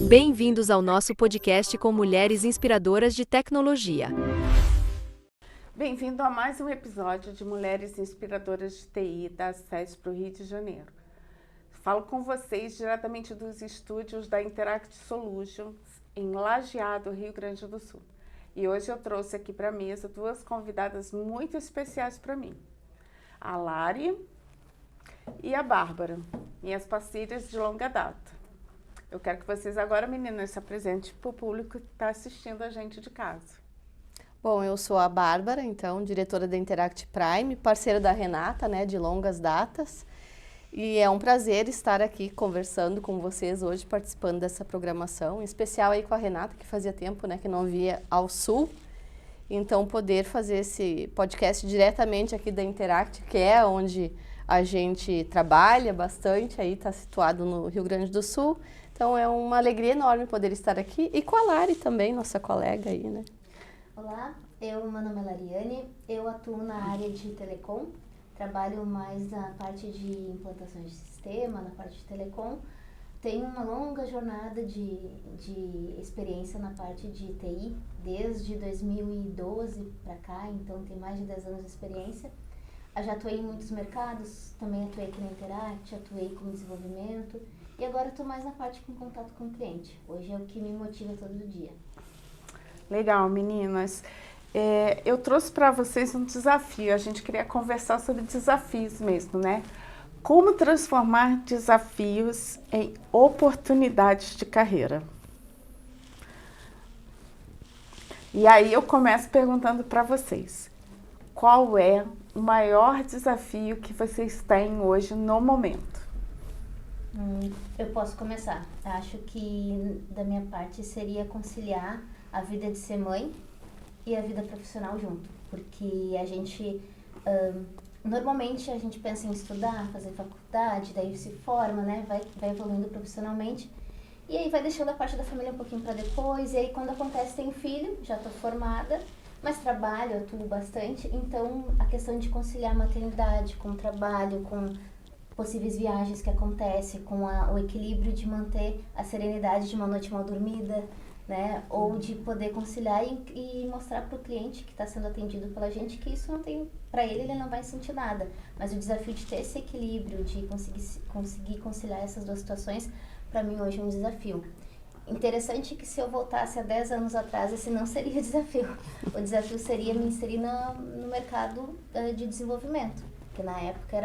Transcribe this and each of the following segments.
Bem-vindos ao nosso podcast com mulheres inspiradoras de tecnologia. Bem-vindo a mais um episódio de Mulheres Inspiradoras de TI da SES para o Rio de Janeiro. Falo com vocês diretamente dos estúdios da Interact Solutions em Lajeado, Rio Grande do Sul. E hoje eu trouxe aqui para a mesa duas convidadas muito especiais para mim. A Lari e a Bárbara, minhas parceiras de longa data. Eu quero que vocês agora, meninas, se apresentem para o público que está assistindo a gente de casa. Bom, eu sou a Bárbara, então, diretora da Interact Prime, parceira da Renata, né, de longas datas. E é um prazer estar aqui conversando com vocês hoje, participando dessa programação, em especial aí com a Renata, que fazia tempo, né, que não via ao Sul. Então, poder fazer esse podcast diretamente aqui da Interact, que é onde a gente trabalha bastante, aí está situado no Rio Grande do Sul. Então, é uma alegria enorme poder estar aqui. E com a Lari também, nossa colega aí, né? Olá, meu nome é Lariane, eu atuo na área de telecom, trabalho mais na parte de implantação de sistema, na parte de telecom. Tenho uma longa jornada de experiência na parte de TI, desde 2012 para cá, então tenho mais de 10 anos de experiência. Eu já atuei em muitos mercados, também atuei aqui na Interact, atuei com desenvolvimento e agora estou mais na parte com contato com o cliente. Hoje é o que me motiva todo dia. Legal, meninas. Eu trouxe para vocês um desafio. A gente queria conversar sobre desafios mesmo, né? Como transformar desafios em oportunidades de carreira. E aí eu começo perguntando para vocês. Qual é o maior desafio que vocês têm hoje no momento? Eu posso começar. Acho que da minha parte seria conciliar a vida de ser mãe e a vida profissional junto, porque a gente normalmente a gente pensa em estudar, fazer faculdade, daí se forma, né, vai evoluindo profissionalmente e aí vai deixando a parte da família um pouquinho para depois, e aí quando acontece tem filho, já tô formada, mas trabalho, atuo bastante, então a questão de conciliar a maternidade com o trabalho, com possíveis viagens que acontecem, com o equilíbrio de manter a serenidade de uma noite mal dormida, né? Ou de poder conciliar e mostrar para o cliente que está sendo atendido pela gente que isso não tem, para ele não vai sentir nada. Mas o desafio de ter esse equilíbrio, de conseguir conciliar essas duas situações, para mim hoje é um desafio. Interessante que se eu voltasse há 10 anos atrás, esse não seria o desafio. O desafio seria me inserir no mercado de desenvolvimento, que na época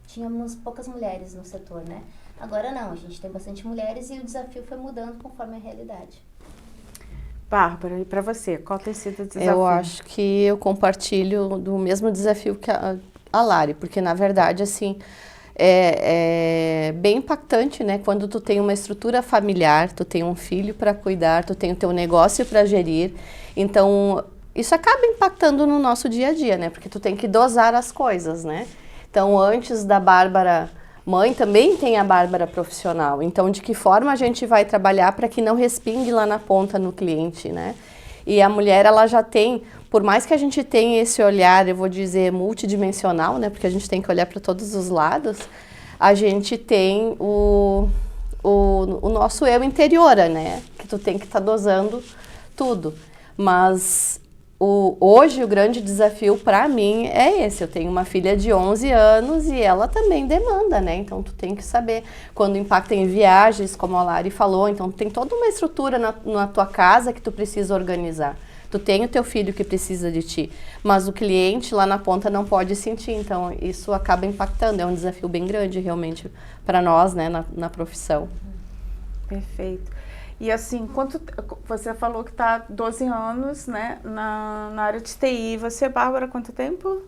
tínhamos poucas mulheres no setor, né? Agora não, a gente tem bastante mulheres e o desafio foi mudando conforme a realidade. Bárbara, e para você, qual tem sido o desafio? Eu acho que eu compartilho do mesmo desafio que a Lari, porque na verdade, assim, é bem impactante, né? Quando tu tem uma estrutura familiar, tu tem um filho para cuidar, tu tem o teu negócio para gerir, então isso acaba impactando no nosso dia a dia, né? Porque tu tem que dosar as coisas, né? Então, antes da Bárbara mãe, também tem a Bárbara profissional. Então, de que forma a gente vai trabalhar para que não respingue lá na ponta no cliente, né? E a mulher, ela já tem, por mais que a gente tenha esse olhar, eu vou dizer, multidimensional, né? Porque a gente tem que olhar para todos os lados, a gente tem o nosso eu interior, né? Que tu tem que estar dosando tudo. Mas hoje o grande desafio para mim é esse. Eu tenho uma filha de 11 anos e ela também demanda, né? Então tu tem que saber quando impacta em viagens, como a Lari falou. Então tem toda uma estrutura na tua casa que tu precisa organizar. Tu tem o teu filho que precisa de ti, mas o cliente lá na ponta não pode sentir. Então isso acaba impactando. É um desafio bem grande realmente para nós, né, na profissão. Perfeito. E assim, você falou que está 12 anos, né, na área de TI. Você, Bárbara, quanto tempo?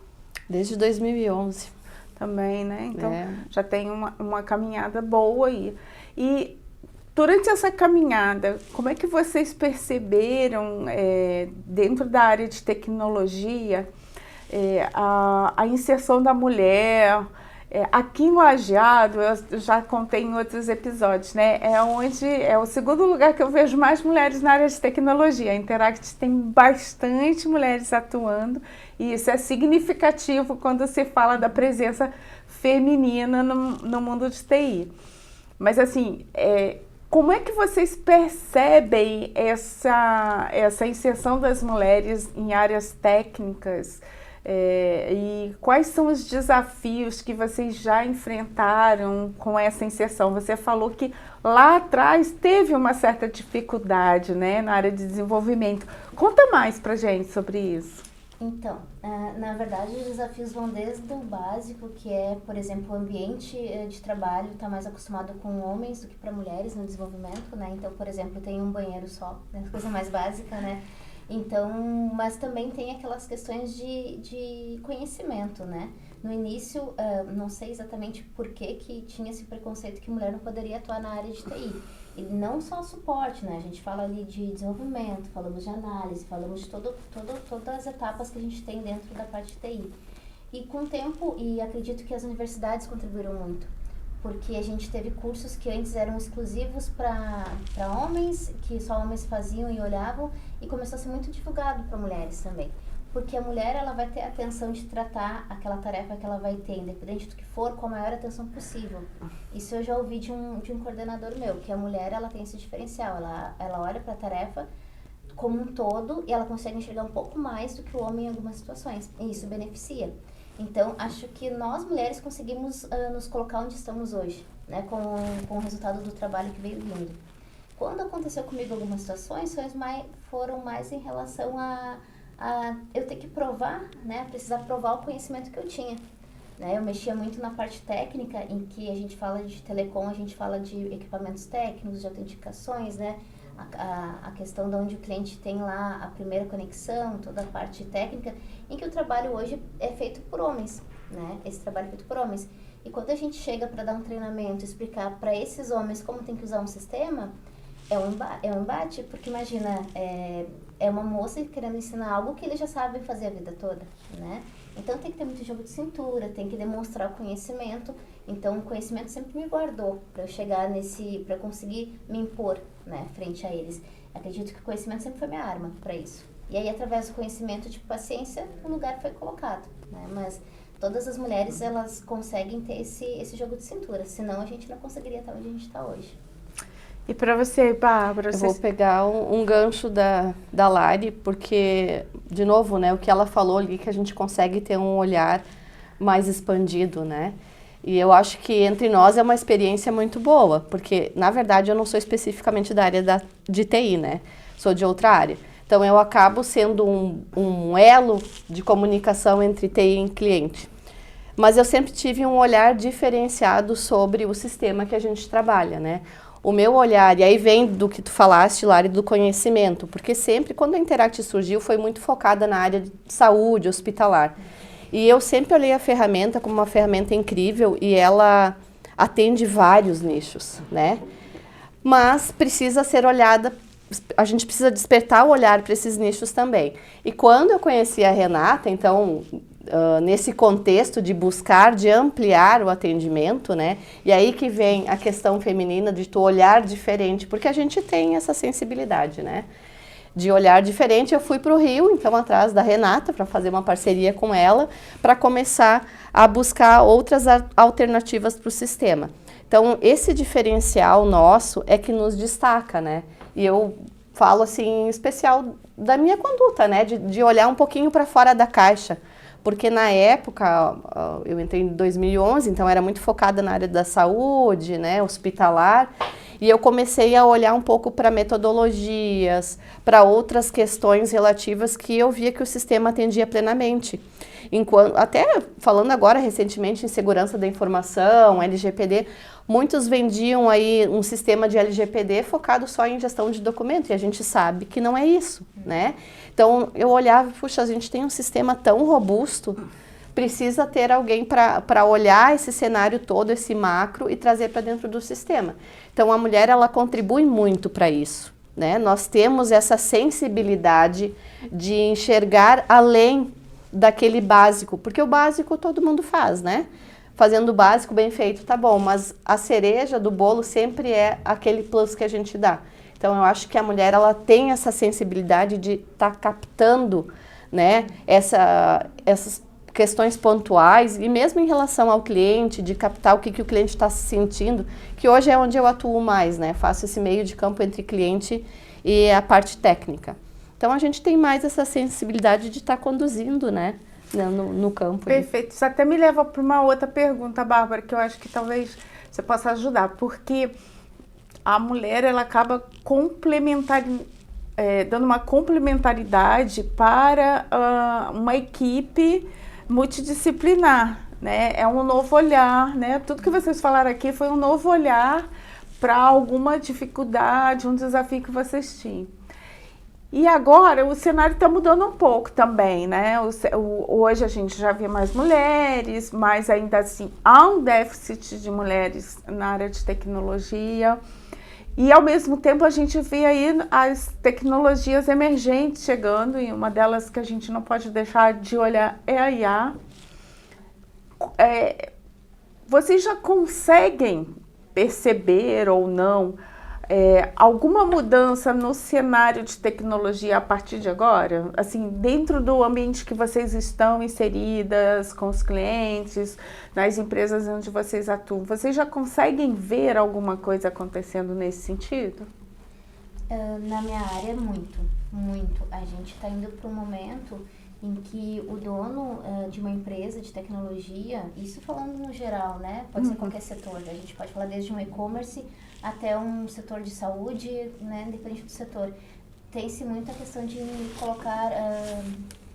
Desde 2011. Também, né? Então, já tem uma caminhada boa aí. E durante essa caminhada, como é que vocês perceberam, dentro da área de tecnologia, a inserção da mulher, Aqui em Lajeado, eu já contei em outros episódios, né? É o segundo lugar que eu vejo mais mulheres na área de tecnologia. A Interact tem bastante mulheres atuando e isso é significativo quando se fala da presença feminina no mundo de TI. Mas assim, como é que vocês percebem essa inserção das mulheres em áreas técnicas? E quais são os desafios que vocês já enfrentaram com essa inserção? Você falou que lá atrás teve uma certa dificuldade, né, na área de desenvolvimento. Conta mais pra gente sobre isso. Então, na verdade, os desafios vão desde o básico, que é, por exemplo, o ambiente de trabalho está mais acostumado com homens do que para mulheres no desenvolvimento, né? Então, por exemplo, tem um banheiro só, né? Coisa mais básica, né? Então, mas também tem aquelas questões de conhecimento, né? No início, não sei exatamente por que tinha esse preconceito que mulher não poderia atuar na área de TI. E não só suporte, né? A gente fala ali de desenvolvimento, falamos de análise, falamos de todas as etapas que a gente tem dentro da parte de TI. E com o tempo, e acredito que as universidades contribuíram muito, porque a gente teve cursos que antes eram exclusivos para homens, que só homens faziam e olhavam, e começou a ser muito divulgado para mulheres também. Porque a mulher, ela vai ter a atenção de tratar aquela tarefa que ela vai ter, independente do que for, com a maior atenção possível. Isso eu já ouvi de um coordenador meu, que a mulher, ela tem esse diferencial, ela olha para a tarefa como um todo e ela consegue enxergar um pouco mais do que o homem em algumas situações, e isso beneficia. Então, acho que nós mulheres conseguimos nos colocar onde estamos hoje, né, com o resultado do trabalho que veio vindo. Quando aconteceu comigo algumas situações, foram mais em relação a eu ter que provar, né, precisar provar o conhecimento que eu tinha. Né? Eu mexia muito na parte técnica, em que a gente fala de telecom, a gente fala de equipamentos técnicos, de autenticações, né? A questão de onde o cliente tem lá a primeira conexão, toda a parte técnica, em que o trabalho hoje é feito por homens, né? Esse trabalho é feito por homens. E quando a gente chega para dar um treinamento, explicar para esses homens como tem que usar um sistema, é um embate, porque imagina, é uma moça querendo ensinar algo que eles já sabem fazer a vida toda, né? Então tem que ter muito jogo de cintura, tem que demonstrar o conhecimento. Então o conhecimento sempre me guardou para eu chegar para eu conseguir me impor, né, frente a eles. Acredito que o conhecimento sempre foi minha arma para isso. E aí, através do conhecimento de paciência, o lugar foi colocado, né? Mas todas as mulheres, elas conseguem ter esse jogo de cintura, senão a gente não conseguiria estar onde a gente está hoje. E para você, Bárbara? Eu vou pegar um gancho da Lari, porque, de novo, né, o que ela falou ali, que a gente consegue ter um olhar mais expandido, né? E eu acho que entre nós é uma experiência muito boa, porque, na verdade, eu não sou especificamente da área de TI, né? Sou de outra área. Então, eu acabo sendo um elo de comunicação entre TI e cliente. Mas eu sempre tive um olhar diferenciado sobre o sistema que a gente trabalha, né? O meu olhar, e aí vem do que tu falaste, Lari, do conhecimento, porque sempre, quando a Interact surgiu, foi muito focada na área de saúde, hospitalar. E eu sempre olhei a ferramenta como uma ferramenta incrível e ela atende vários nichos, né? Mas precisa ser olhada, a gente precisa despertar o olhar para esses nichos também. E quando eu conheci a Renata, então, nesse contexto de buscar, de ampliar o atendimento, né? E aí que vem a questão feminina de tu olhar diferente, porque a gente tem essa sensibilidade, né? De olhar diferente, eu fui para o Rio, então atrás da Renata, para fazer uma parceria com ela, para começar a buscar outras alternativas para o sistema. Então, esse diferencial nosso é que nos destaca, né? E eu falo, assim, em especial da minha conduta, né? De olhar um pouquinho para fora da caixa. Porque na época, eu entrei em 2011, então era muito focada na área da saúde, né, hospitalar, e eu comecei a olhar um pouco para metodologias, para outras questões relativas que eu via que o sistema atendia plenamente. Até falando agora recentemente em segurança da informação, LGPD, muitos vendiam aí um sistema de LGPD focado só em gestão de documento, e a gente sabe que não é isso, né? Então, eu olhava, puxa, a gente tem um sistema tão robusto, precisa ter alguém para olhar esse cenário todo, esse macro, e trazer para dentro do sistema. Então, a mulher, ela contribui muito para isso, né? Nós temos essa sensibilidade de enxergar além daquele básico, porque o básico todo mundo faz, né? fazendo o básico bem feito, tá bom, mas a cereja do bolo sempre é aquele plus que a gente dá. Então, eu acho que a mulher, ela tem essa sensibilidade de estar captando, né, essas questões pontuais e mesmo em relação ao cliente, de captar o que o cliente está se sentindo, que hoje é onde eu atuo mais, né, faço esse meio de campo entre cliente e a parte técnica. Então, a gente tem mais essa sensibilidade de estar conduzindo, né, no campo. Perfeito. Isso até me leva para uma outra pergunta, Bárbara, que eu acho que talvez você possa ajudar, porque a mulher, ela acaba dando uma complementaridade para uma equipe multidisciplinar, né? É um novo olhar, né? Tudo que vocês falaram aqui foi um novo olhar para alguma dificuldade, um desafio que vocês tinham. E agora o cenário está mudando um pouco também, né? Hoje a gente já vê mais mulheres, mas ainda assim há um déficit de mulheres na área de tecnologia. E ao mesmo tempo a gente vê aí as tecnologias emergentes chegando, e uma delas que a gente não pode deixar de olhar é a IA. Vocês já conseguem perceber ou não alguma mudança no cenário de tecnologia a partir de agora? Assim, dentro do ambiente que vocês estão inseridas, com os clientes, nas empresas onde vocês atuam, vocês já conseguem ver alguma coisa acontecendo nesse sentido? Na minha área, muito. A gente está indo para um momento em que o dono de uma empresa de tecnologia, isso falando no geral, né? Pode ser qualquer setor, a gente pode falar desde um e-commerce até um setor de saúde, né? Independente do setor. Tem-se muito a questão de colocar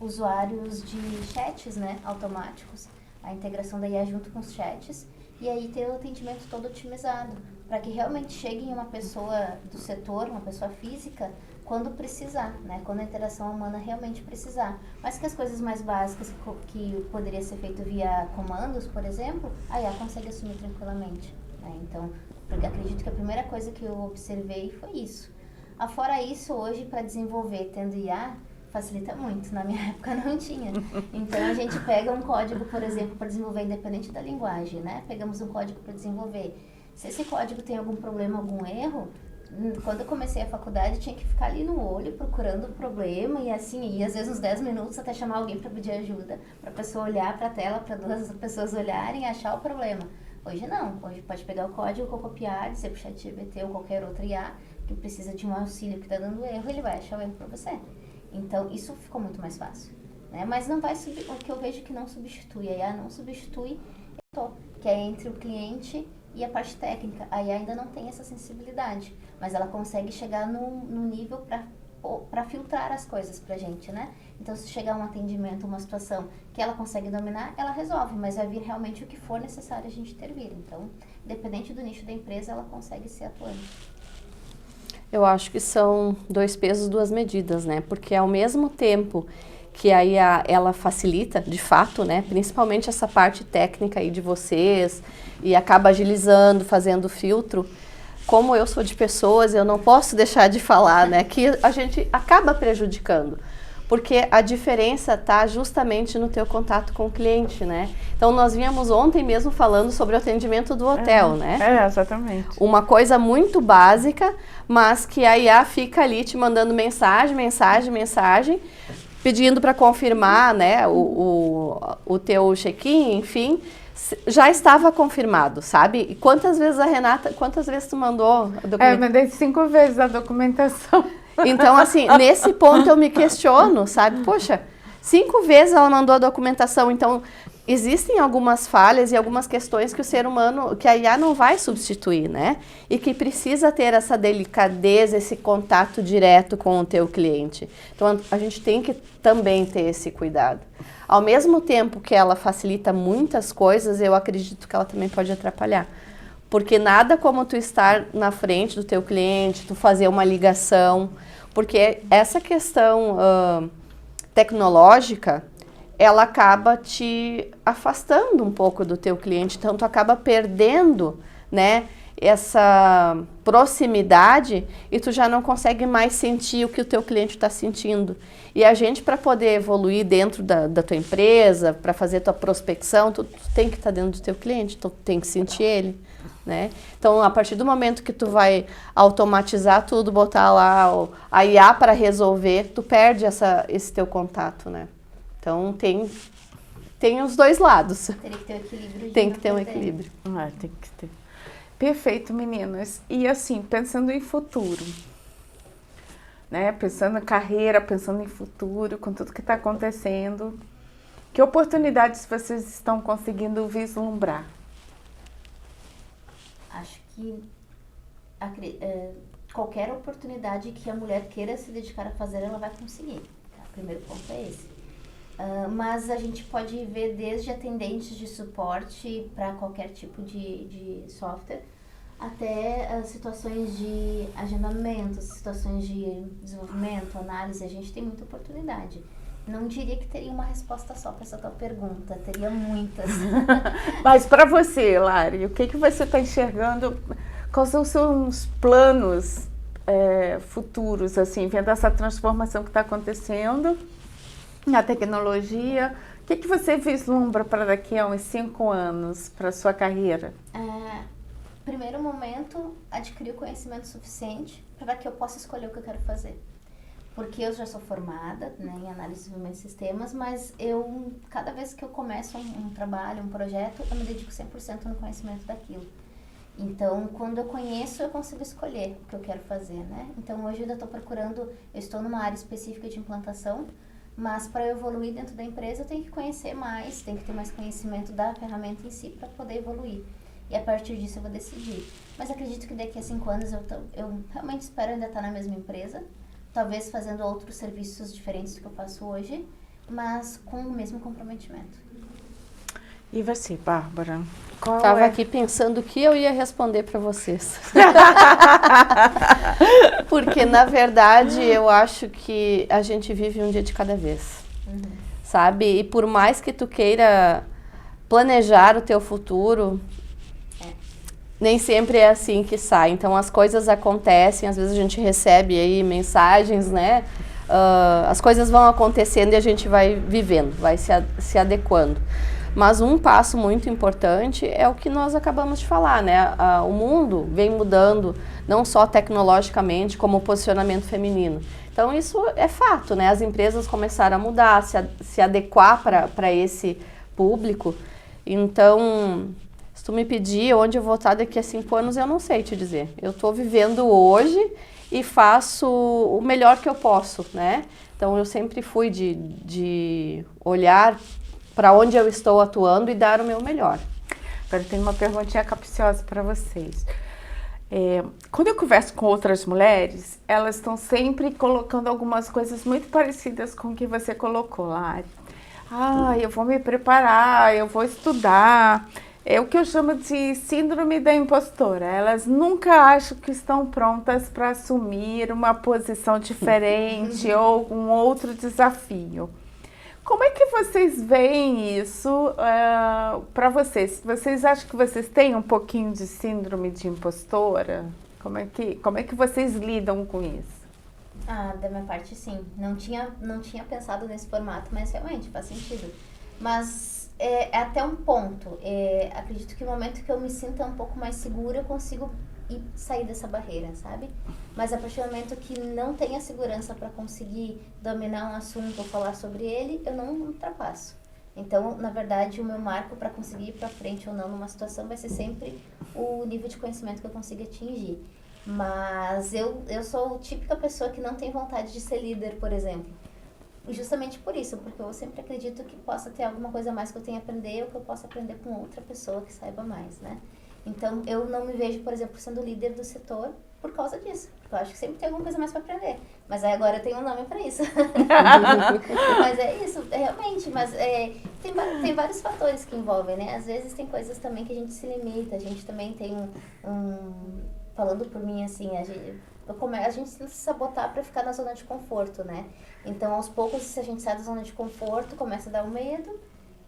usuários de chats, né? Automáticos, a integração da IA junto com os chats, e aí ter o atendimento todo otimizado, para que realmente chegue em uma pessoa do setor, uma pessoa física, quando precisar, né? Quando a interação humana realmente precisar. Mas que as coisas mais básicas que poderia ser feito via comandos, por exemplo, a IA consegue assumir tranquilamente, né? Então, porque acredito que a primeira coisa que eu observei foi isso. Afora isso, hoje, para desenvolver tendo IA, facilita muito. Na minha época não tinha. Então, a gente pega um código, por exemplo, para desenvolver independente da linguagem, né? Pegamos um código para desenvolver. Se esse código tem algum problema, algum erro, quando eu comecei a faculdade, tinha que ficar ali no olho procurando o problema e assim, às vezes uns 10 minutos até chamar alguém para pedir ajuda, para a pessoa olhar para a tela, para duas pessoas olharem e achar o problema. Hoje não, hoje pode pegar o código, copiar, dizer para o ChatGPT ou qualquer outra IA que precisa de um auxílio que está dando erro, ele vai achar o erro para você. Então, isso ficou muito mais fácil, né? Mas não vai o que eu vejo que não substitui, a IA não substitui, que é entre o cliente e a parte técnica. A IA ainda não tem essa sensibilidade, mas ela consegue chegar no nível para filtrar as coisas pra gente, né? Então, se chegar um atendimento, uma situação que ela consegue dominar, ela resolve, mas vai vir realmente o que for necessário a gente intervir. Então, independente do nicho da empresa, ela consegue ser atuante. Eu acho que são 2 pesos, 2 medidas, né? Porque ao mesmo tempo que a IA, ela facilita, de fato, né? Principalmente essa parte técnica aí de vocês, e acaba agilizando, fazendo filtro. Como eu sou de pessoas, eu não posso deixar de falar, né? Que a gente acaba prejudicando. Porque a diferença está justamente no teu contato com o cliente, né? Então, nós vínhamos ontem mesmo falando sobre o atendimento do hotel, né? Exatamente. Uma coisa muito básica, mas que a IA fica ali te mandando mensagem, pedindo para confirmar, né, o teu check-in, enfim, já estava confirmado, sabe? E quantas vezes tu mandou a documentação? Eu mandei 5 vezes a documentação. Então, assim, nesse ponto eu me questiono, sabe? Poxa, 5 vezes ela mandou a documentação, então existem algumas falhas e algumas questões que o ser humano, que a IA não vai substituir, né? E que precisa ter essa delicadeza, esse contato direto com o teu cliente. Então, a gente tem que também ter esse cuidado. Ao mesmo tempo que ela facilita muitas coisas, eu acredito que ela também pode atrapalhar. Porque nada como tu estar na frente do teu cliente, tu fazer uma ligação, porque essa questão tecnológica, ela acaba te afastando um pouco do teu cliente, então tu acaba perdendo, né, essa proximidade e tu já não consegue mais sentir o que o teu cliente está sentindo. E a gente, para poder evoluir dentro da tua empresa, para fazer tua prospecção, tu tem que estar dentro do teu cliente, tu tem que sentir ele, né? Então, a partir do momento que tu vai automatizar tudo, botar lá a IA para resolver, tu perde esse teu contato, né? Então, tem os dois lados. Teria que ter um equilíbrio. Tem que ter um equilíbrio. Tem que ter. Perfeito, meninas. E assim, pensando em futuro, né? Pensando em carreira, pensando em futuro, com tudo que está acontecendo, que oportunidades vocês estão conseguindo vislumbrar? Acho que qualquer oportunidade que a mulher queira se dedicar a fazer, ela vai conseguir. Tá? O primeiro ponto é esse. Mas a gente pode ver desde atendentes de suporte para qualquer tipo de software, até situações de agendamento, situações de desenvolvimento, análise. A gente tem muita oportunidade. Não diria que teria uma resposta só para essa tua pergunta, teria muitas. Mas para você, Lari, o que você está enxergando? Quais são os seus planos futuros, assim, vendo essa transformação que está acontecendo na tecnologia? O que você vislumbra para daqui a uns 5 anos, para a sua carreira? Primeiro momento, adquirir o conhecimento suficiente para que eu possa escolher o que eu quero fazer. Porque eu já sou formada, né, em análise e desenvolvimento de sistemas, mas cada vez que eu começo um trabalho, um projeto, eu me dedico 100% no conhecimento daquilo. Então, quando eu conheço, eu consigo escolher o que eu quero fazer, né? Então, hoje eu ainda estou procurando, eu estou numa área específica de implantação, mas para eu evoluir dentro da empresa, eu tenho que conhecer mais, tenho que ter mais conhecimento da ferramenta em si para poder evoluir. E a partir disso eu vou decidir. Mas acredito que daqui a 5 anos eu realmente espero ainda estar na mesma empresa, talvez fazendo outros serviços diferentes do que eu faço hoje, mas com o mesmo comprometimento. E você, Bárbara? Estava aqui pensando o que eu ia responder para vocês. Porque, na verdade, eu acho que a gente vive um dia de cada vez, sabe? E por mais que tu queira planejar o teu futuro, nem sempre é assim que sai. Então, as coisas acontecem, às vezes a gente recebe aí mensagens, né? As coisas vão acontecendo e a gente vai vivendo, vai se adequando. Mas um passo muito importante é o que nós acabamos de falar, né? O mundo vem mudando, não só tecnologicamente, como o posicionamento feminino. Então, isso é fato, né? As empresas começaram a mudar, se adequar para esse público. Então, se tu me pedir onde eu vou estar daqui a 5 anos, eu não sei te dizer. Eu estou vivendo hoje e faço o melhor que eu posso, né? Então, eu sempre fui de olhar para onde eu estou atuando e dar o meu melhor. Agora eu tenho uma perguntinha capciosa para vocês. Quando eu converso com outras mulheres, elas estão sempre colocando algumas coisas muito parecidas com o que você colocou, Lari. Eu vou me preparar, eu vou estudar. É o que eu chamo de síndrome da impostora. Elas nunca acham que estão prontas para assumir uma posição diferente ou um outro desafio. Como é que vocês veem isso para vocês? Vocês acham que vocês têm um pouquinho de síndrome de impostora? Como é que vocês lidam com isso? Da minha parte, sim. Não tinha pensado nesse formato, mas realmente faz sentido. Mas é até um ponto. Acredito que no momento que eu me sinta um pouco mais segura, eu consigo sair dessa barreira, sabe? Mas a partir do momento que não tenha segurança para conseguir dominar um assunto ou falar sobre ele, eu não ultrapasso. Então, na verdade, o meu marco para conseguir ir para frente ou não numa situação vai ser sempre o nível de conhecimento que eu consiga atingir. Mas eu sou a típica pessoa que não tem vontade de ser líder, por exemplo. Justamente por isso, porque eu sempre acredito que possa ter alguma coisa a mais que eu tenha a aprender ou que eu possa aprender com outra pessoa que saiba mais, né? Então, eu não me vejo, por exemplo, sendo líder do setor por causa disso. Porque eu acho que sempre tem alguma coisa mais para aprender. Mas aí agora eu tenho um nome para isso. Mas é isso, realmente. Mas tem vários fatores que envolvem, né? Às vezes tem coisas também que a gente se limita. A gente também tem falando por mim, assim, a gente se sabotar para ficar na zona de conforto, né? Então, aos poucos, se a gente sai da zona de conforto, começa a dar o medo.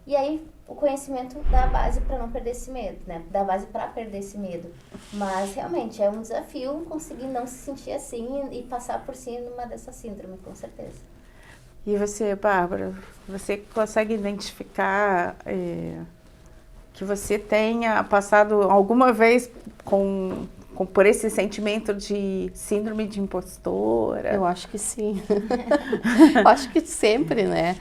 E aí o conhecimento dá a base para não perder esse medo, né? Dá a base para perder esse medo. Mas realmente é um desafio conseguir não se sentir assim e passar por cima dessa síndrome, com certeza. E você, Bárbara, você consegue identificar que você tenha passado alguma vez por esse sentimento de síndrome de impostora? Eu acho que sim. Eu acho que sempre, né?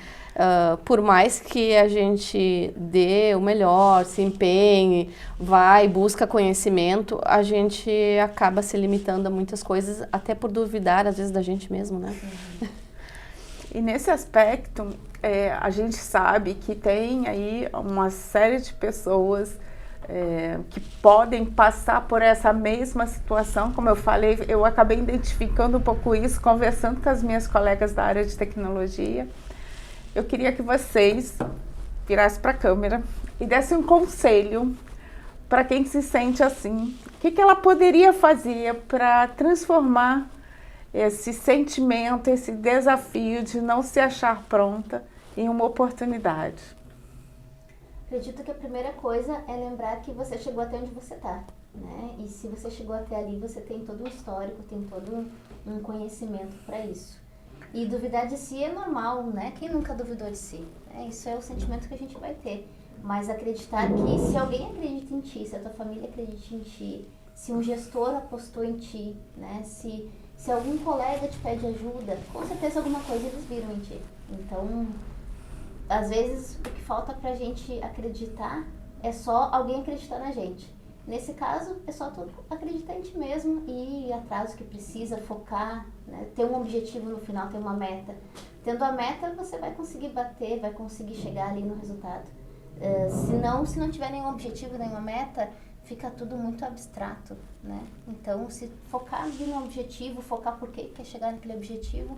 Por mais que a gente dê o melhor, se empenhe, vai, busca conhecimento, a gente acaba se limitando a muitas coisas, até por duvidar, às vezes, da gente mesmo, né? E nesse aspecto, a gente sabe que tem aí uma série de pessoas que podem passar por essa mesma situação. Como eu falei, eu acabei identificando um pouco isso, conversando com as minhas colegas da área de tecnologia. Eu queria que vocês virassem para a câmera e dessem um conselho para quem se sente assim. O que ela poderia fazer para transformar esse sentimento, esse desafio de não se achar pronta em uma oportunidade? Acredito que a primeira coisa é lembrar que você chegou até onde você está, né? E se você chegou até ali, você tem todo um histórico, tem todo um conhecimento para isso. E duvidar de si é normal, né? Quem nunca duvidou de si? Isso é o sentimento que a gente vai ter. Mas acreditar que se alguém acredita em ti, se a tua família acredita em ti, se um gestor apostou em ti, né? Se algum colega te pede ajuda, com certeza alguma coisa eles viram em ti. Então, às vezes, o que falta pra gente acreditar é só alguém acreditar na gente. Nesse caso, é só tu acreditar em ti mesmo e ir atrás do que precisa, focar, né? Ter um objetivo no final, ter uma meta. Tendo a meta, você vai conseguir bater, vai conseguir chegar ali no resultado. Se não tiver nenhum objetivo, nenhuma meta, fica tudo muito abstrato, né? Então, se focar ali no objetivo, focar por que quer chegar naquele objetivo,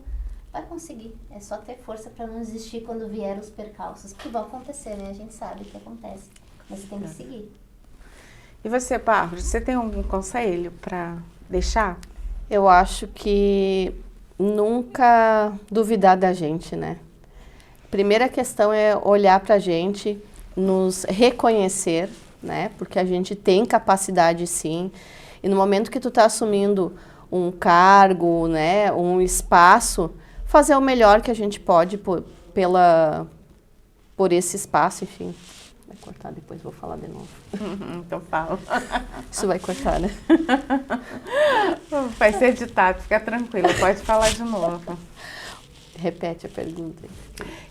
vai conseguir. É só ter força para não desistir quando vier os percalços, que vão acontecer, né? A gente sabe que acontece, mas tem que seguir. E você, Bárbara, você tem algum conselho para deixar? Eu acho que nunca duvidar da gente, né? Primeira questão é olhar pra gente, nos reconhecer, né? Porque a gente tem capacidade, sim. E no momento que tu tá assumindo um cargo, né, um espaço, fazer o melhor que a gente pode por esse espaço, enfim. Vai cortar, depois vou falar de novo. Então fala. Isso vai cortar, né? Vai ser editado, fica tranquila, pode falar de novo. Repete a pergunta.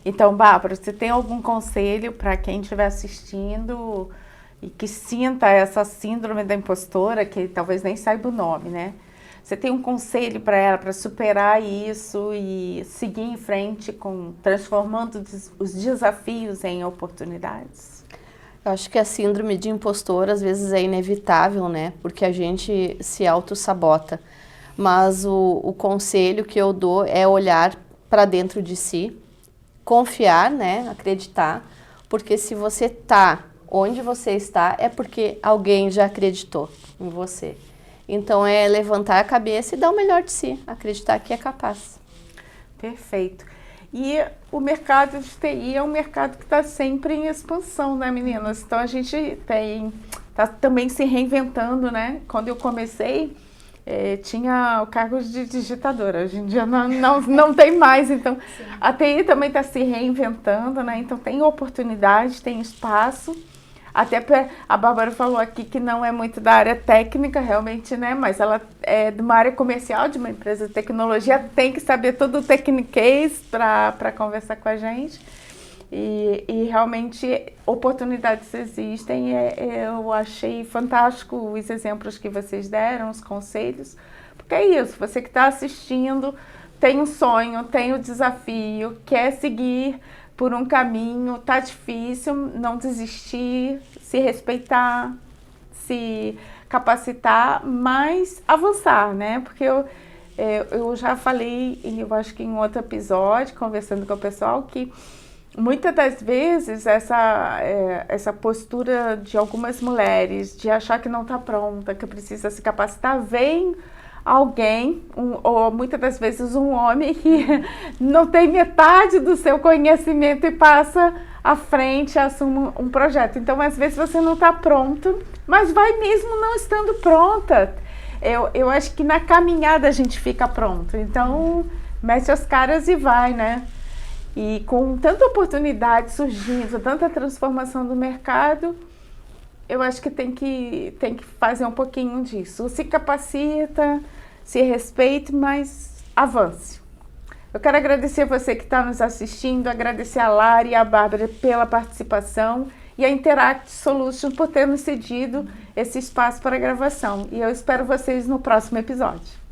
Então, Bárbara, você tem algum conselho para quem estiver assistindo e que sinta essa síndrome da impostora, que talvez nem saiba o nome, né? Você tem um conselho para ela, para superar isso e seguir em frente, transformando os desafios em oportunidades? Eu acho que a síndrome de impostor às vezes é inevitável, né? Porque a gente se auto-sabota. Mas o conselho que eu dou é olhar para dentro de si, confiar, né? Acreditar. Porque se você está onde você está, é porque alguém já acreditou em você. Então é levantar a cabeça e dar o melhor de si, acreditar que é capaz. Perfeito. E o mercado de TI é um mercado que está sempre em expansão, né, meninas? Então a gente está também se reinventando, né? Quando eu comecei, tinha o cargo de digitadora. Hoje em dia não tem mais. Então sim, a TI também está se reinventando, né? Então tem oportunidade, tem espaço. Até a Bárbara falou aqui que não é muito da área técnica, realmente, né? Mas ela é de uma área comercial, de uma empresa de tecnologia, tem que saber todo o techniquez para conversar com a gente. E realmente oportunidades existem. Eu achei fantástico os exemplos que vocês deram, os conselhos. Porque é isso, você que está assistindo tem um sonho, tem um desafio, quer seguir por um caminho, tá difícil, não desistir, se respeitar, se capacitar, mas avançar, né? Porque eu já falei, eu acho que em outro episódio, conversando com o pessoal, que muitas das vezes essa postura de algumas mulheres de achar que não está pronta, que precisa se capacitar, vem alguém, ou muitas das vezes um homem, que não tem metade do seu conhecimento e passa à frente, assume um projeto. Então, às vezes você não está pronto, mas vai mesmo não estando pronta. Eu acho que na caminhada a gente fica pronto. Então, mete as caras e vai, né? E com tanta oportunidade surgindo, tanta transformação do mercado, eu acho que tem que fazer um pouquinho disso. Se capacita, se respeite, mas avance. Eu quero agradecer você que está nos assistindo, agradecer a Lari e a Bárbara pela participação e a Interact Solutions por ter nos cedido esse espaço para gravação. E eu espero vocês no próximo episódio.